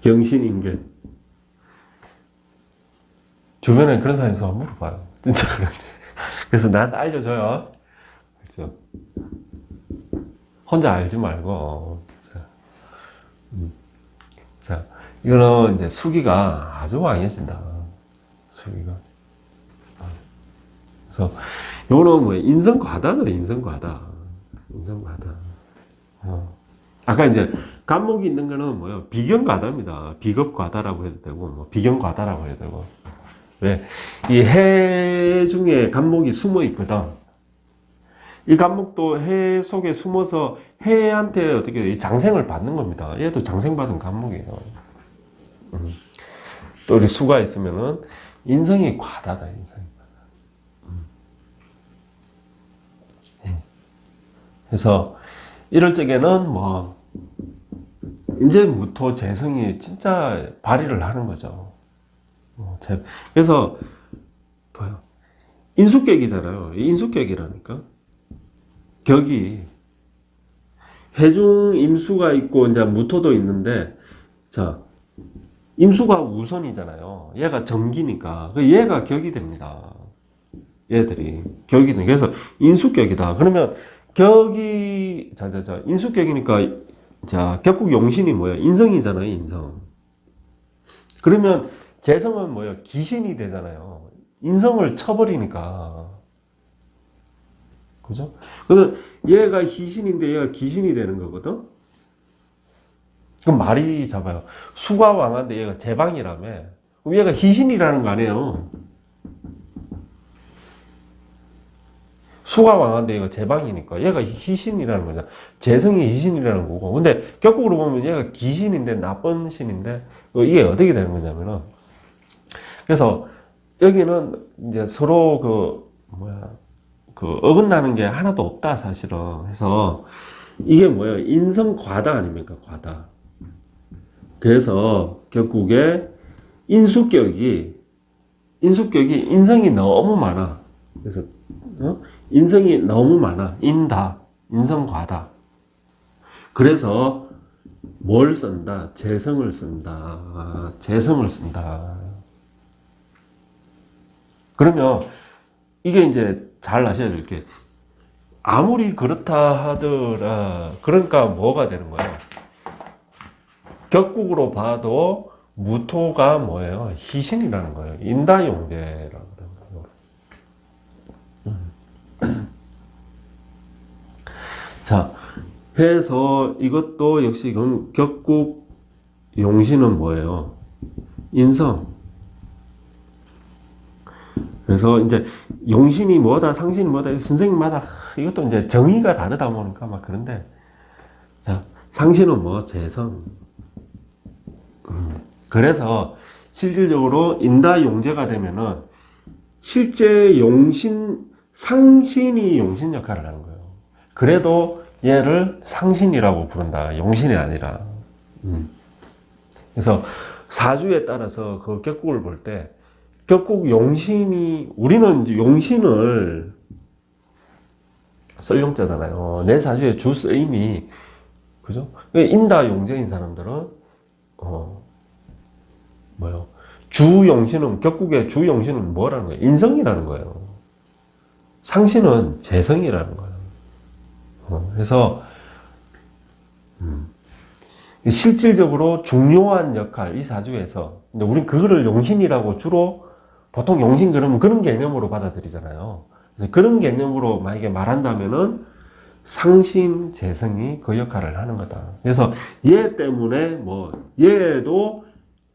경신인견. 주변에 그런 사람이 있어 물어봐요. 진짜 그런데. 그래서 나한테 알려줘요. 그렇죠? 혼자 알지 말고. 자, 이거는 이제 수기가 아주 왕해진다. 수기가. 그래서 요거는 뭐 인성과다다, 인성과다. 아까 이제 간목이 있는 거는 뭐예요? 비견과다입니다. 비겁과다라고 해도 되고, 비견과다라고 해도 되고. 왜? 이 해 중에 간목이 숨어 있거든. 이 간목도 해 속에 숨어서 해한테 어떻게 장생을 받는 겁니다. 얘도 장생받은 간목이에요. 또 우리 수가 있으면은 인성이 과다다, 인성이. 그래서 이럴 적에는 뭐 이제 무토 재성이 진짜 발휘를 하는 거죠. 그래서 뭐요? 인수격이잖아요. 인수격이라니까. 격이 해중 임수가 있고 이제 무토도 있는데, 자, 임수가 우선이잖아요. 얘가 정기니까 얘가 격이 됩니다. 얘들이 격이 돼. 그래서 인수격이다. 그러면 격이 자 인수격이니까 자 격국 용신이 뭐야? 인성이잖아요. 인성. 그러면 재성은 뭐야? 기신이 되잖아요. 인성을 쳐버리니까. 그죠? 그러면 얘가 희신인데 얘가 기신이 되는 거거든? 그럼 말이 잡아요. 수가 왕한데 얘가 제방이라며. 그럼 얘가 희신이라는 거 아니에요. 수가 왕한데 얘가 제방이니까 얘가 희신이라는 거잖아. 재성이 희신이라는 거고. 근데 격국으로 보면 얘가 기신인데 나쁜 신인데 이게 어떻게 되는 거냐면은, 그래서 여기는 이제 서로 그 어긋나는 게 하나도 없다 사실은. 그래서 이게 뭐예요? 인성 과다 아닙니까? 과다. 그래서 격국에 인수격이 인성이 너무 많아. 그래서 인성이 너무 많아. 인성 과다. 그래서 뭘 쓴다? 재성을 쓴다. 재성을 쓴다. 그러면 이게 이제 잘 아셔야 될 게, 아무리 그렇다 하더라. 그러니까 뭐가 되는 거예요? 격국으로 봐도 무토가 뭐예요? 희신이라는 거예요. 인다용대라고 그러는 거예요. 자, 해서 이것도 역시 격국 용신은 뭐예요? 인성. 그래서 이제 용신이 뭐다, 상신이 뭐다, 선생님마다 이것도 이제 정의가 다르다 보니까 막 그런데, 자, 상신은 뭐? 재성. 그래서 실질적으로 인다용제가 되면은 실제 상신이 용신 역할을 하는 거예요. 그래도 얘를 상신이라고 부른다. 용신이 아니라. 그래서 사주에 따라서 그 격국을 볼 때, 격국 용신이, 우리는 이제 용신을 쓸 용자잖아요. 내 사주의 주 쓰임이, 그죠? 인다 용제인 사람들은, 주 용신은, 격국의 주 용신은 뭐라는 거예요? 인성이라는 거예요. 상신은 재성이라는 거예요. 그래서, 실질적으로 중요한 역할, 이 사주에서, 근데 우린 그거를 용신이라고 주로 보통 용신 그러면 그런 개념으로 받아들이잖아요. 그래서 그런 개념으로 만약에 말한다면은 상신, 재성이 그 역할을 하는 거다. 그래서 얘 때문에 얘도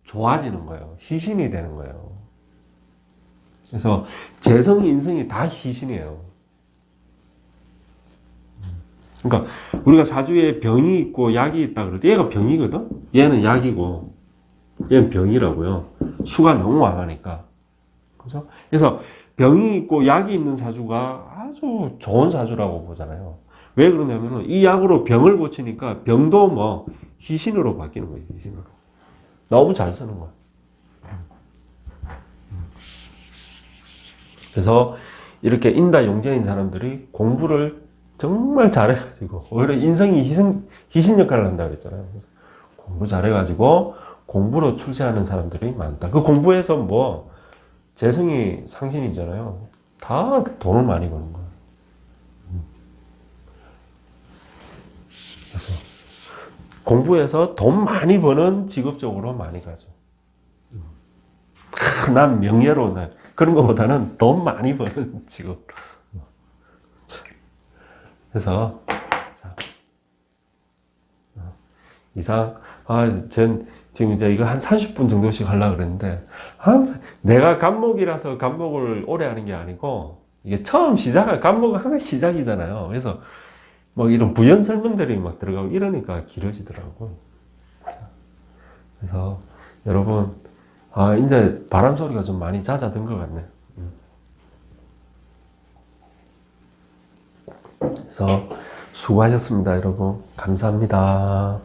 좋아지는 거예요. 희신이 되는 거예요. 그래서 재성이, 인성이 다 희신이에요. 그러니까 우리가 사주에 병이 있고 약이 있다 그럴 때 얘가 병이거든? 얘는 약이고 얘는 병이라고요. 수가 너무 왕하니까. 그죠? 그래서 병이 있고 약이 있는 사주가 아주 좋은 사주라고 보잖아요. 왜 그러냐면은 이 약으로 병을 고치니까 병도 희신으로 바뀌는 거예요. 희신으로. 너무 잘 쓰는 거야. 그래서 이렇게 인다용제인 사람들이 공부를 정말 잘해가지고, 오히려 인성이 희신 역할을 한다고 그랬잖아요. 공부 잘해가지고 공부로 출세하는 사람들이 많다. 그 공부에서 재성이 상신이잖아요. 다 돈을 많이 버는 거예요. 그래서 공부해서 돈 많이 버는 직업적으로 많이 가죠. 난 명예로, 그런 것보다는 돈 많이 버는 직업. 그래서 이상, 전 지금 이제 이거 한 30분 정도씩 하려고 그랬는데, 항상 내가 간목이라서 간목을 오래 하는 게 아니고, 이게 처음 간목은 항상 시작이잖아요. 그래서 뭐 이런 부연 설명들이 막 들어가고 이러니까 길어지더라고. 그래서 여러분, 이제 바람 소리가 좀 많이 잦아든 것 같네. 그래서 수고하셨습니다, 여러분. 감사합니다.